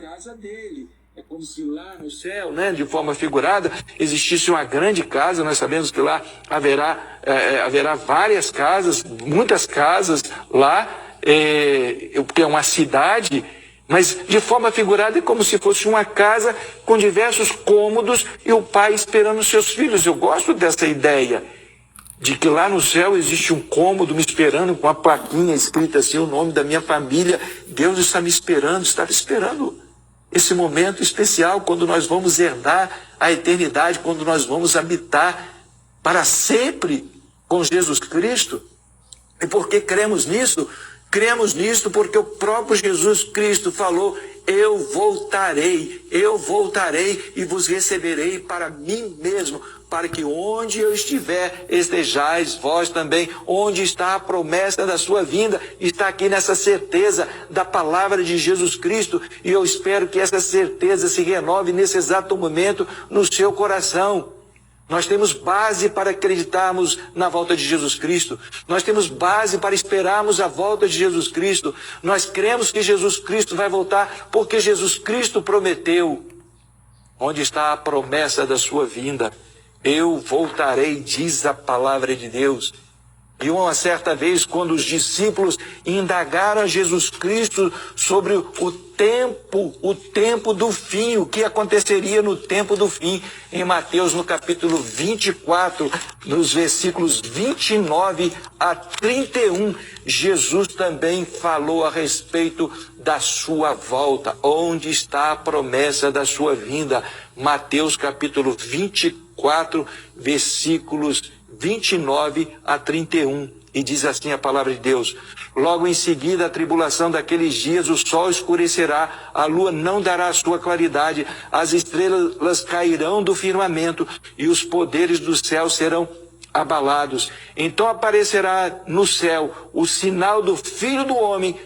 casa dele. É como se lá no céu, né, de forma figurada, existisse uma grande casa. Nós sabemos que lá haverá várias casas, muitas casas lá, porque é uma cidade, mas de forma figurada é como se fosse uma casa com diversos cômodos e o pai esperando os seus filhos. Eu gosto dessa ideia de que lá no céu existe um cômodo me esperando, com uma plaquinha escrita assim, o nome da minha família. Deus está me esperando, estava esperando esse momento especial, quando nós vamos herdar a eternidade, quando nós vamos habitar para sempre com Jesus Cristo. E por que cremos nisso? Cremos nisso porque o próprio Jesus Cristo falou: eu voltarei e vos receberei para mim mesmo, para que onde eu estiver, estejais vós também. Onde está a promessa da sua vinda? Está aqui nessa certeza da palavra de Jesus Cristo, e eu espero que essa certeza se renove nesse exato momento no seu coração. Nós temos base para acreditarmos na volta de Jesus Cristo. Nós temos base para esperarmos a volta de Jesus Cristo. Nós cremos que Jesus Cristo vai voltar porque Jesus Cristo prometeu. Onde está a promessa da sua vinda? Eu voltarei, diz a palavra de Deus. E uma certa vez, quando os discípulos indagaram a Jesus Cristo sobre o tempo do fim, o que aconteceria no tempo do fim, em Mateus, no capítulo 24, nos versículos 29 a 31, Jesus também falou a respeito da sua volta. Onde está a promessa da sua vinda? Mateus, capítulo 24, versículos 29 a 31, e diz assim a palavra de Deus: logo em seguida a tribulação daqueles dias, o sol escurecerá, a lua não dará a sua claridade, as estrelas cairão do firmamento e os poderes do céu serão abalados. Então aparecerá no céu o sinal do Filho do Homem.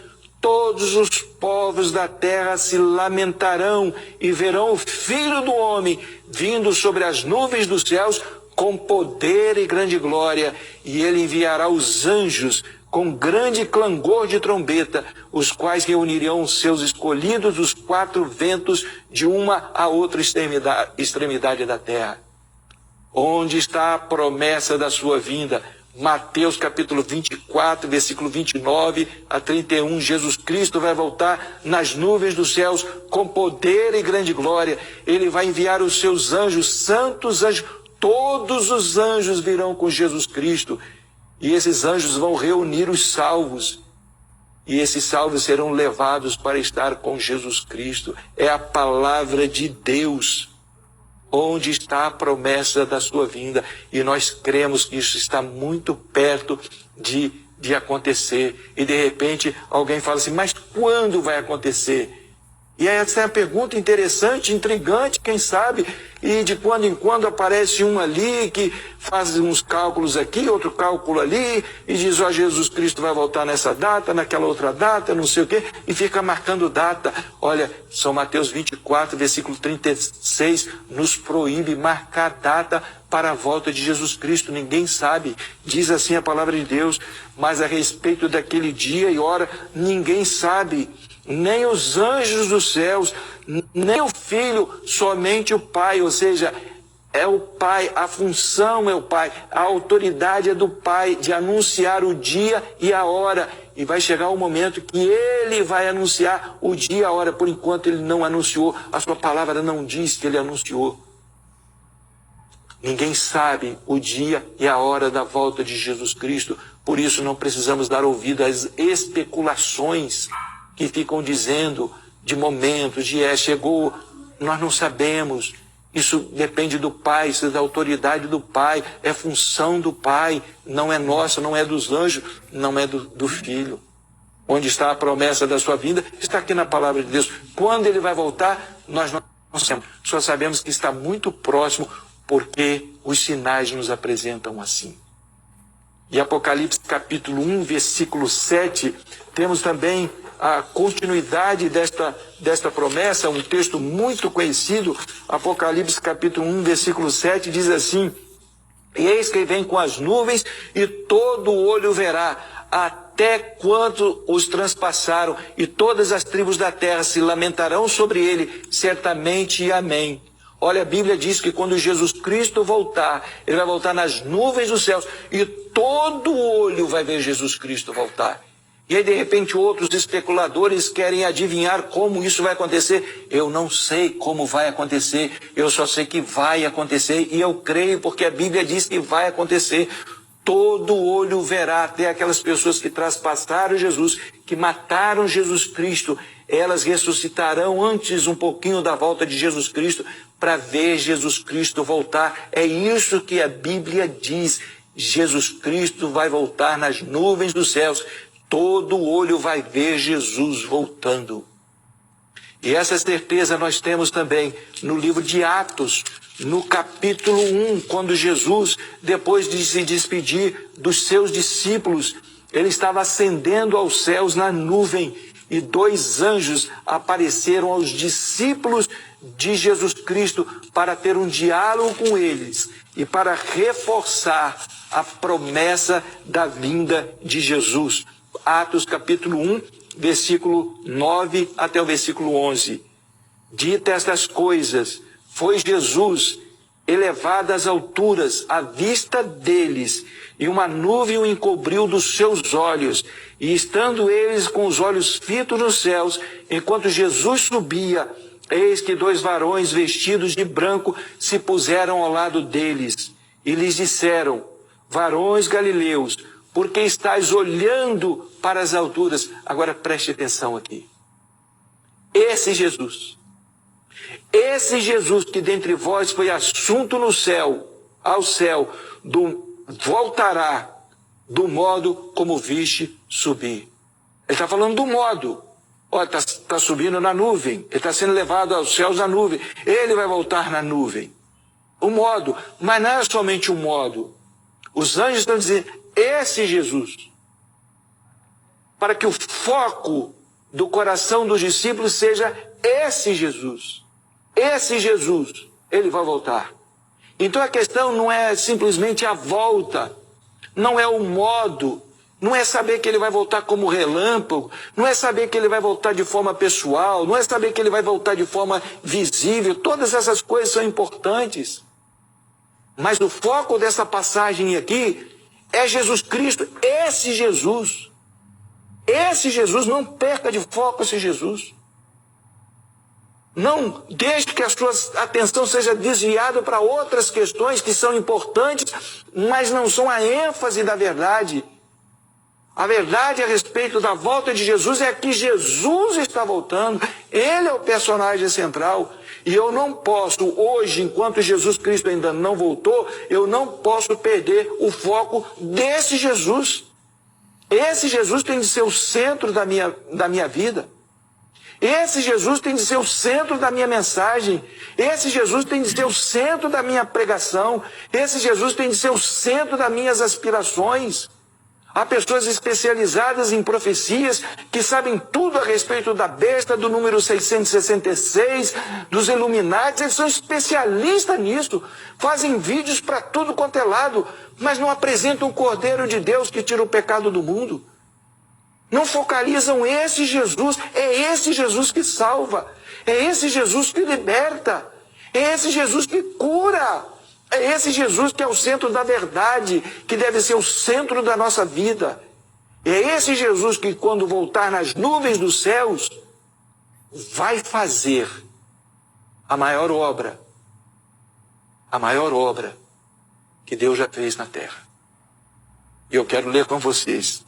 Todos os povos da terra se lamentarão e verão o Filho do Homem vindo sobre as nuvens dos céus com poder e grande glória, e ele enviará os anjos com grande clangor de trombeta, os quais reunirão os seus escolhidos dos quatro ventos de uma a outra extremidade da terra. Onde está a promessa da sua vinda? Mateus capítulo 24, versículo 29 a 31, Jesus Cristo vai voltar nas nuvens dos céus com poder e grande glória. Ele vai enviar os seus anjos, santos anjos. Todos os anjos virão com Jesus Cristo, e esses anjos vão reunir os salvos, e esses salvos serão levados para estar com Jesus Cristo. É a palavra de Deus. Onde está a promessa da sua vinda? E nós cremos que isso está muito perto de acontecer. E de repente alguém fala assim: mas quando vai acontecer? E essa é a pergunta interessante, intrigante, quem sabe, e de quando em quando aparece um ali que faz uns cálculos aqui, outro cálculo ali, e diz: ó, Jesus Cristo vai voltar nessa data, naquela outra data, não sei o quê, e fica marcando data. Olha, São Mateus 24, versículo 36, nos proíbe marcar data para a volta de Jesus Cristo. Ninguém sabe, diz assim a palavra de Deus, mas a respeito daquele dia e hora, ninguém sabe. Nem os anjos dos céus, nem o Filho, somente o Pai. Ou seja, é o Pai, a função é o Pai, a autoridade é do Pai de anunciar o dia e a hora. E vai chegar o momento que Ele vai anunciar o dia e a hora. Por enquanto Ele não anunciou, a sua palavra não diz que Ele anunciou. Ninguém sabe o dia e a hora da volta de Jesus Cristo. Por isso não precisamos dar ouvido às especulações que ficam dizendo de momentos, chegou, nós não sabemos. Isso depende do Pai, isso é da autoridade do Pai, é função do Pai, não é nossa, não é dos anjos, não é do Filho. Onde está a promessa da sua vinda? Está aqui na palavra de Deus. Quando Ele vai voltar, nós não sabemos. Só sabemos que está muito próximo, porque os sinais nos apresentam assim. E Apocalipse capítulo 1, versículo 7, temos também a continuidade desta promessa, um texto muito conhecido. Apocalipse capítulo 1, versículo 7 diz assim: e eis que vem com as nuvens, e todo olho verá, até quanto os transpassaram, e todas as tribos da terra se lamentarão sobre ele, certamente, amém. Olha, a Bíblia diz que quando Jesus Cristo voltar, ele vai voltar nas nuvens dos céus, e todo olho vai ver Jesus Cristo voltar. E aí, de repente, outros especuladores querem adivinhar como isso vai acontecer. Eu não sei como vai acontecer, eu só sei que vai acontecer, e eu creio porque a Bíblia diz que vai acontecer. Todo olho verá, até aquelas pessoas que traspassaram Jesus, que mataram Jesus Cristo, elas ressuscitarão antes um pouquinho da volta de Jesus Cristo, para ver Jesus Cristo voltar. É isso que a Bíblia diz. Jesus Cristo vai voltar nas nuvens dos céus. Todo olho vai ver Jesus voltando. E essa certeza nós temos também no livro de Atos, no capítulo 1, quando Jesus, depois de se despedir dos seus discípulos, ele estava ascendendo aos céus na nuvem, e 2 anjos apareceram aos discípulos de Jesus Cristo para ter um diálogo com eles e para reforçar a promessa da vinda de Jesus. Atos capítulo 1, versículo 9 até o versículo 11. Dita estas coisas, foi Jesus elevado às alturas à vista deles, e uma nuvem o encobriu dos seus olhos, e estando eles com os olhos fitos nos céus, enquanto Jesus subia, eis que 2 varões vestidos de branco se puseram ao lado deles, e lhes disseram, varões galileus, por que estáis olhando para as alturas? Agora preste atenção aqui. Esse Jesus que dentre vós foi assunto no céu, ao céu, voltará do modo como viste subir. Ele está falando do modo. Olha, está subindo na nuvem. Ele está sendo levado aos céus na nuvem. Ele vai voltar na nuvem. O modo, mas não é somente o modo. Os anjos estão dizendo, esse Jesus. Para que o foco do coração dos discípulos seja esse Jesus. Esse Jesus, ele vai voltar. Então a questão não é simplesmente a volta, não é o modo, não é saber que ele vai voltar como relâmpago, não é saber que ele vai voltar de forma pessoal, não é saber que ele vai voltar de forma visível. Todas essas coisas são importantes. Mas o foco dessa passagem aqui é Jesus Cristo, esse Jesus. Esse Jesus, não perca de foco esse Jesus. Não deixe que a sua atenção seja desviada para outras questões que são importantes, mas não são a ênfase da verdade. A verdade a respeito da volta de Jesus é que Jesus está voltando. Ele é o personagem central. E eu não posso, hoje, enquanto Jesus Cristo ainda não voltou, eu não posso perder o foco desse Jesus. Esse Jesus tem de ser o centro da minha vida. Esse Jesus tem de ser o centro da minha mensagem. Esse Jesus tem de ser o centro da minha pregação. Esse Jesus tem de ser o centro das minhas aspirações. Há pessoas especializadas em profecias que sabem tudo a respeito da besta, do número 666, dos Illuminati. Eles são especialistas nisso. Fazem vídeos para tudo quanto é lado, mas não apresentam o Cordeiro de Deus que tira o pecado do mundo. Não focalizam esse Jesus. É esse Jesus que salva. É esse Jesus que liberta. É esse Jesus que cura. É esse Jesus que é o centro da verdade, que deve ser o centro da nossa vida. É esse Jesus que, quando voltar nas nuvens dos céus, vai fazer a maior obra que Deus já fez na terra. E eu quero ler com vocês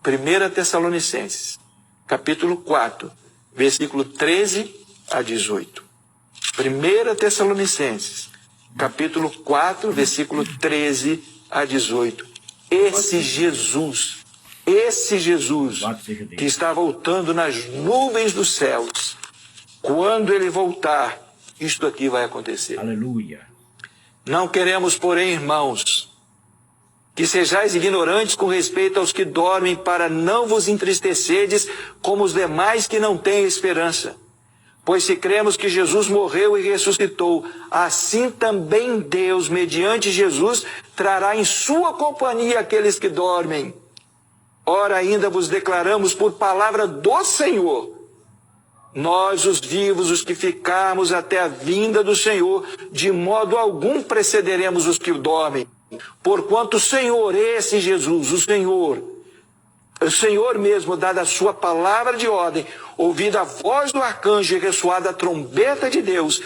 1 Tessalonicenses, capítulo 4, versículo 13 a 18. 1 Tessalonicenses, capítulo 4, versículo 13 a 18. Esse Jesus que está voltando nas nuvens dos céus, quando ele voltar, isto aqui vai acontecer. Aleluia. Não queremos, porém, irmãos, que sejais ignorantes com respeito aos que dormem, para não vos entristecerdes como os demais que não têm esperança. Pois se cremos que Jesus morreu e ressuscitou, assim também Deus, mediante Jesus, trará em sua companhia aqueles que dormem. Ora, ainda vos declaramos por palavra do Senhor, nós os vivos, os que ficarmos até a vinda do Senhor, de modo algum precederemos os que dormem. Porquanto o Senhor, esse Jesus, o Senhor mesmo, dada a sua palavra de ordem, ouvida a voz do arcanjo e ressoada a trombeta de Deus,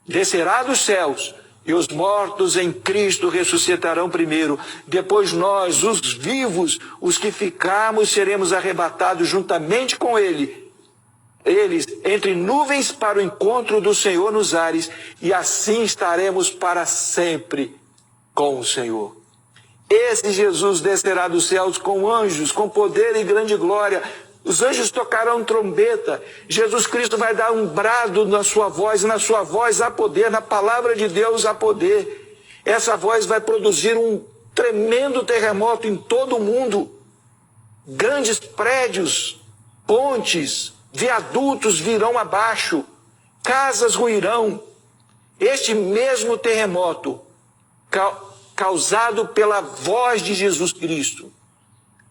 descerá dos céus, e os mortos em Cristo ressuscitarão primeiro. Depois nós, os vivos, os que ficarmos, seremos arrebatados juntamente com eles entre nuvens para o encontro do Senhor nos ares, e assim estaremos para sempre com o Senhor. Esse Jesus descerá dos céus com anjos, com poder e grande glória. Os anjos tocarão trombeta. Jesus Cristo vai dar um brado na sua voz, e na sua voz há poder, na palavra de Deus há poder. Essa voz vai produzir um tremendo terremoto em todo o mundo. Grandes prédios, pontes, viadutos virão abaixo, casas ruirão. Este mesmo terremoto, causado pela voz de Jesus Cristo,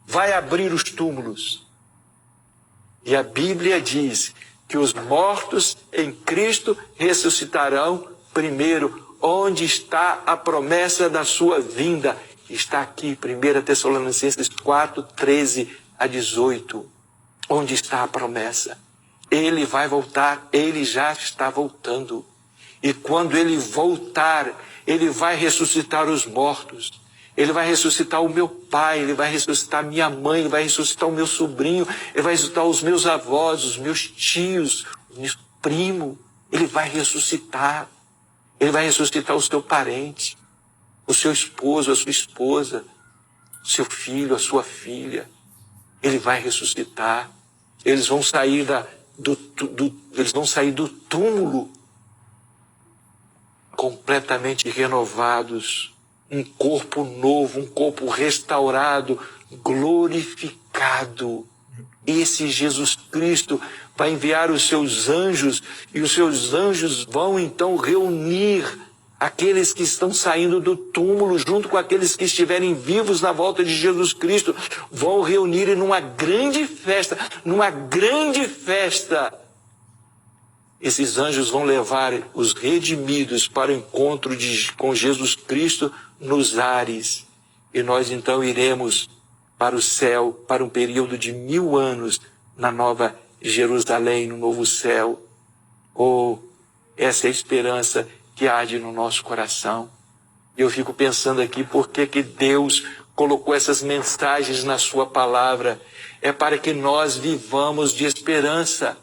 vai abrir os túmulos. E a Bíblia diz que os mortos em Cristo ressuscitarão primeiro. Onde está a promessa da sua vinda? Está aqui, 1 Tessalonicenses 4, 13 a 18. Onde está a promessa? Ele vai voltar, ele já está voltando. E quando ele voltar, ele vai ressuscitar os mortos. Ele vai ressuscitar o meu pai, ele vai ressuscitar minha mãe, ele vai ressuscitar o meu sobrinho, ele vai ressuscitar os meus avós, os meus tios, os meus primos. Ele vai ressuscitar. Ele vai ressuscitar o seu parente, o seu esposo, a sua esposa, o seu filho, a sua filha. Ele vai ressuscitar. Eles vão sair do túmulo completamente renovados. Um corpo novo, um corpo restaurado, glorificado. Esse Jesus Cristo vai enviar os seus anjos, e os seus anjos vão então reunir aqueles que estão saindo do túmulo, junto com aqueles que estiverem vivos na volta de Jesus Cristo, vão reunir numa grande festa, Esses anjos vão levar os redimidos para o encontro com Jesus Cristo nos ares. E nós então iremos para o céu, para um período de 1000 anos, na Nova Jerusalém, no novo céu. Oh, essa é a esperança que arde no nosso coração. Eu fico pensando aqui, por que Deus colocou essas mensagens na sua palavra? É para que nós vivamos de esperança.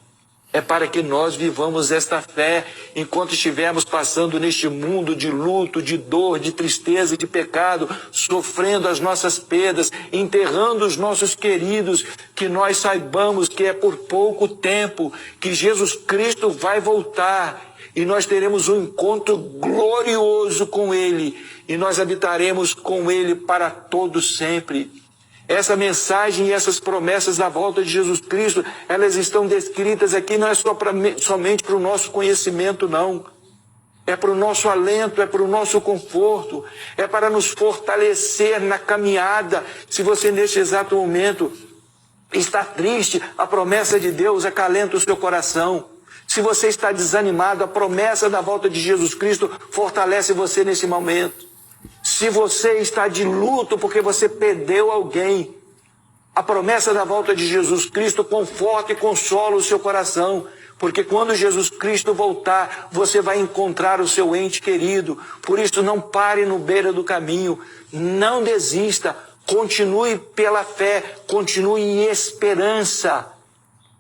É para que nós vivamos esta fé enquanto estivermos passando neste mundo de luto, de dor, de tristeza e de pecado, sofrendo as nossas perdas, enterrando os nossos queridos, que nós saibamos que é por pouco tempo, que Jesus Cristo vai voltar e nós teremos um encontro glorioso com Ele e nós habitaremos com Ele para todo sempre. Essa mensagem e essas promessas da volta de Jesus Cristo, elas estão descritas aqui, não é somente para o nosso conhecimento, não. É para o nosso alento, é para o nosso conforto, é para nos fortalecer na caminhada. Se você neste exato momento está triste, a promessa de Deus acalenta o seu coração. Se você está desanimado, a promessa da volta de Jesus Cristo fortalece você nesse momento. Se você está de luto porque você perdeu alguém, a promessa da volta de Jesus Cristo conforta e consola o seu coração, porque quando Jesus Cristo voltar, você vai encontrar o seu ente querido. Por isso, não pare no beira do caminho, não desista, continue pela fé, continue em esperança,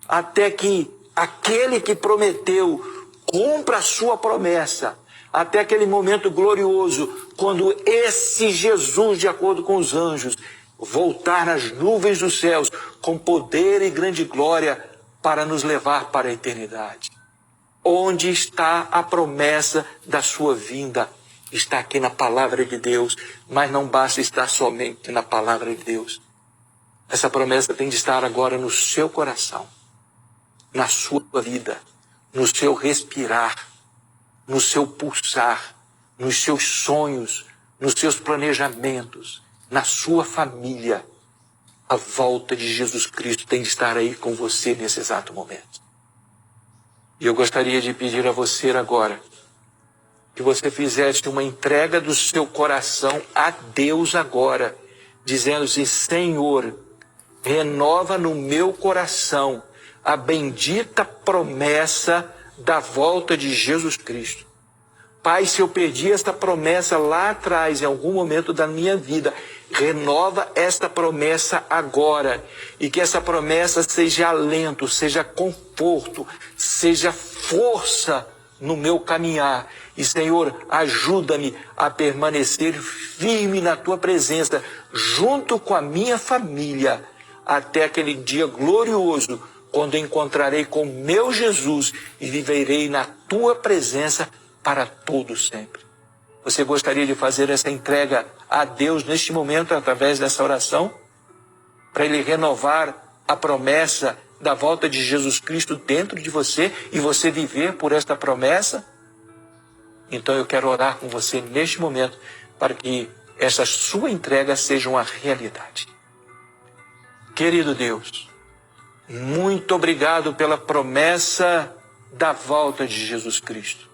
até que aquele que prometeu cumpra a sua promessa. Até aquele momento glorioso, quando esse Jesus, de acordo com os anjos, voltar nas nuvens dos céus, com poder e grande glória, para nos levar para a eternidade. Onde está a promessa da sua vinda? Está aqui na palavra de Deus, mas não basta estar somente na palavra de Deus. Essa promessa tem de estar agora no seu coração, na sua vida, no seu respirar, no seu pulsar, nos seus sonhos, nos seus planejamentos, na sua família. A volta de Jesus Cristo tem de estar aí com você nesse exato momento. E eu gostaria de pedir a você agora que você fizesse uma entrega do seu coração a Deus agora, dizendo assim: Senhor, renova no meu coração a bendita promessa da volta de Jesus Cristo. Pai, se eu perdi esta promessa lá atrás, em algum momento da minha vida, renova esta promessa agora. E que essa promessa seja alento, seja conforto, seja força no meu caminhar. E, Senhor, ajuda-me a permanecer firme na Tua presença, junto com a minha família, até aquele dia glorioso, quando encontrarei com meu Jesus e viverei na Tua presença para todo sempre. Você gostaria de fazer essa entrega a Deus neste momento, através dessa oração? Para Ele renovar a promessa da volta de Jesus Cristo dentro de você e você viver por esta promessa? Então eu quero orar com você neste momento para que essa sua entrega seja uma realidade. Querido Deus, muito obrigado pela promessa da volta de Jesus Cristo.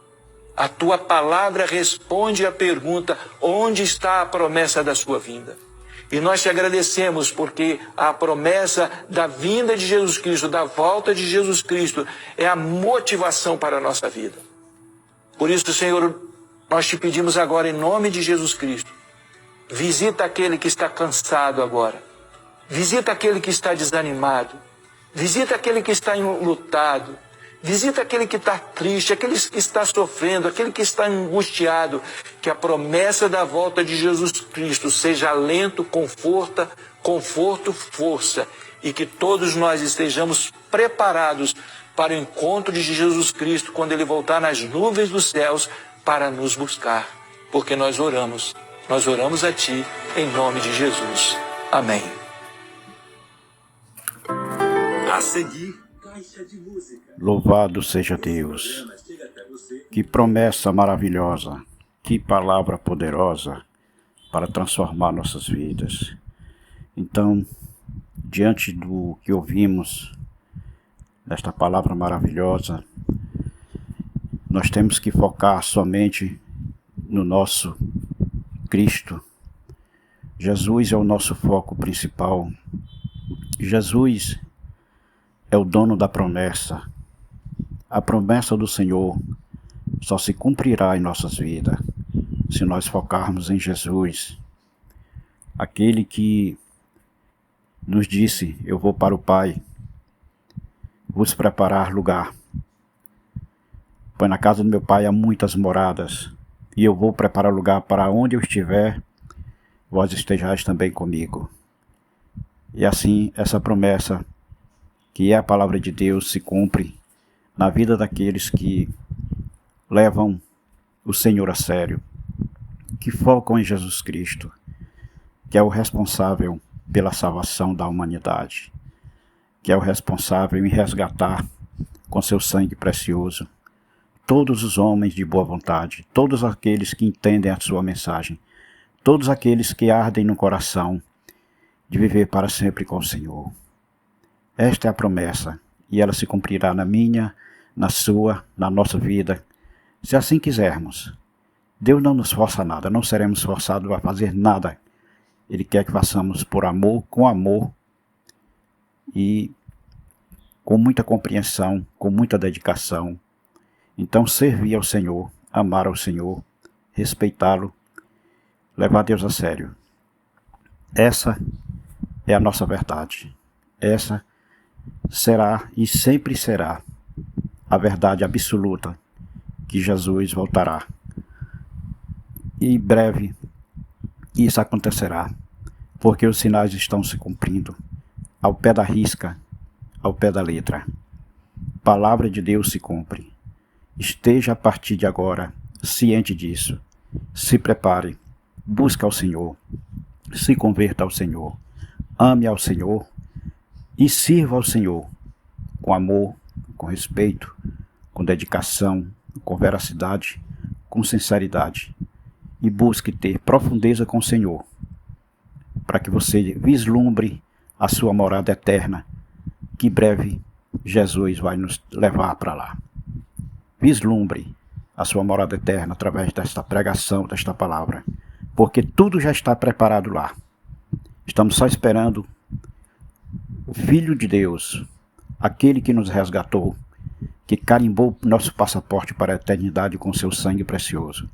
A Tua palavra responde à pergunta: onde está a promessa da sua vinda? E nós te agradecemos porque a promessa da vinda de Jesus Cristo, da volta de Jesus Cristo, é a motivação para a nossa vida. Por isso, Senhor, nós te pedimos agora, em nome de Jesus Cristo, visita aquele que está cansado agora. Visita aquele que está desanimado. Visita aquele que está enlutado. Visita aquele que está triste, aquele que está sofrendo, aquele que está angustiado. Que a promessa da volta de Jesus Cristo seja alento, conforto, força. E que todos nós estejamos preparados para o encontro de Jesus Cristo quando Ele voltar nas nuvens dos céus para nos buscar. Porque nós oramos a Ti em nome de Jesus. Amém. A seguir, Caixa de Música. Louvado seja Deus. Que promessa maravilhosa, que palavra poderosa para transformar nossas vidas. Então, diante do que ouvimos, desta palavra maravilhosa, nós temos que focar somente no nosso Cristo. Jesus é o nosso foco principal. Jesus é o dono da promessa. A promessa do Senhor só se cumprirá em nossas vidas se nós focarmos em Jesus. Aquele que nos disse: eu vou para o Pai, vos preparar lugar. Pois na casa do meu Pai há muitas moradas, e eu vou preparar lugar para onde eu estiver, vós estejais também comigo. E assim essa promessa, que é a palavra de Deus, se cumpre na vida daqueles que levam o Senhor a sério, que focam em Jesus Cristo, que é o responsável pela salvação da humanidade, que é o responsável em resgatar com seu sangue precioso todos os homens de boa vontade, todos aqueles que entendem a sua mensagem, todos aqueles que ardem no coração de viver para sempre com o Senhor. Esta é a promessa, e ela se cumprirá na minha, na sua, na nossa vida, se assim quisermos. Deus não nos força a nada, não seremos forçados a fazer nada. Ele quer que façamos por amor, com amor e com muita compreensão, com muita dedicação. Então, servir ao Senhor, amar ao Senhor, respeitá-lo, levar Deus a sério. Essa é a nossa verdade. Essa será e sempre será a verdade absoluta, que Jesus voltará. E em breve isso acontecerá, porque os sinais estão se cumprindo, ao pé da risca, ao pé da letra. Palavra de Deus se cumpre. Esteja a partir de agora ciente disso. Se prepare, busque ao Senhor, se converta ao Senhor, ame ao Senhor e sirva ao Senhor com amor, com respeito, com dedicação, com veracidade, com sinceridade. E busque ter profundeza com o Senhor, para que você vislumbre a sua morada eterna, que breve Jesus vai nos levar para lá. Vislumbre a sua morada eterna através desta pregação, desta palavra, porque tudo já está preparado lá. Estamos só esperando o Filho de Deus, aquele que nos resgatou, que carimbou nosso passaporte para a eternidade com seu sangue precioso.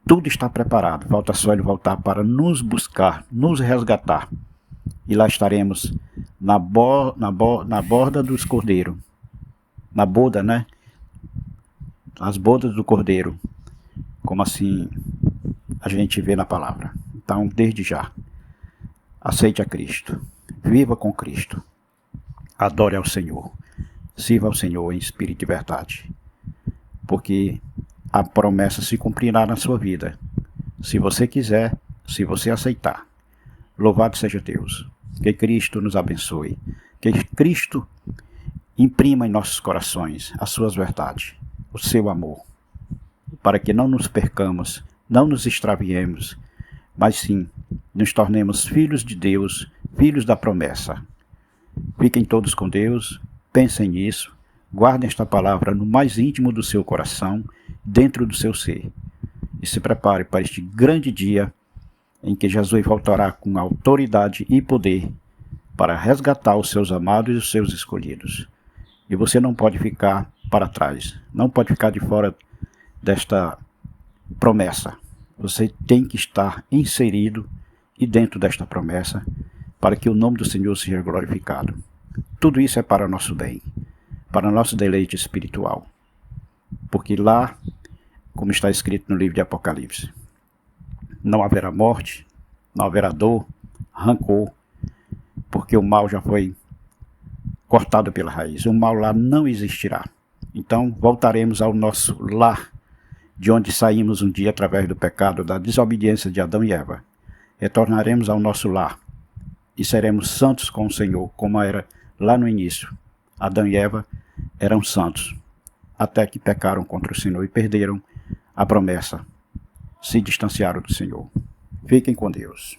Tudo está preparado, falta só ele voltar para nos buscar, nos resgatar. E lá estaremos na borda dos cordeiros, na boda, né? As bodas do cordeiro, como assim a gente vê na palavra. Então, desde já, aceite a Cristo, viva com Cristo, adore ao Senhor, sirva ao Senhor em espírito e verdade, porque a promessa se cumprirá na sua vida, se você quiser, se você aceitar. Louvado seja Deus, que Cristo nos abençoe, que Cristo imprima em nossos corações as suas verdades, o seu amor, para que não nos percamos, não nos extraviemos, mas sim nos tornemos filhos de Deus, filhos da promessa. Fiquem todos com Deus, pensem nisso, guardem esta palavra no mais íntimo do seu coração, dentro do seu ser, e se prepare para este grande dia em que Jesus voltará com autoridade e poder para resgatar os seus amados e os seus escolhidos. E você não pode ficar para trás, não pode ficar de fora desta promessa. Você tem que estar inserido e dentro desta promessa para que o nome do Senhor seja glorificado. Tudo isso é para nosso bem, para nosso deleite espiritual. Porque lá, como está escrito no livro de Apocalipse, não haverá morte, não haverá dor, rancor, porque o mal já foi cortado pela raiz. O mal lá não existirá. Então voltaremos ao nosso lar, de onde saímos um dia através do pecado, da desobediência de Adão e Eva. Retornaremos ao nosso lar e seremos santos com o Senhor, como era lá no início. Adão e Eva eram santos, até que pecaram contra o Senhor e perderam a promessa, se distanciaram do Senhor. Fiquem com Deus.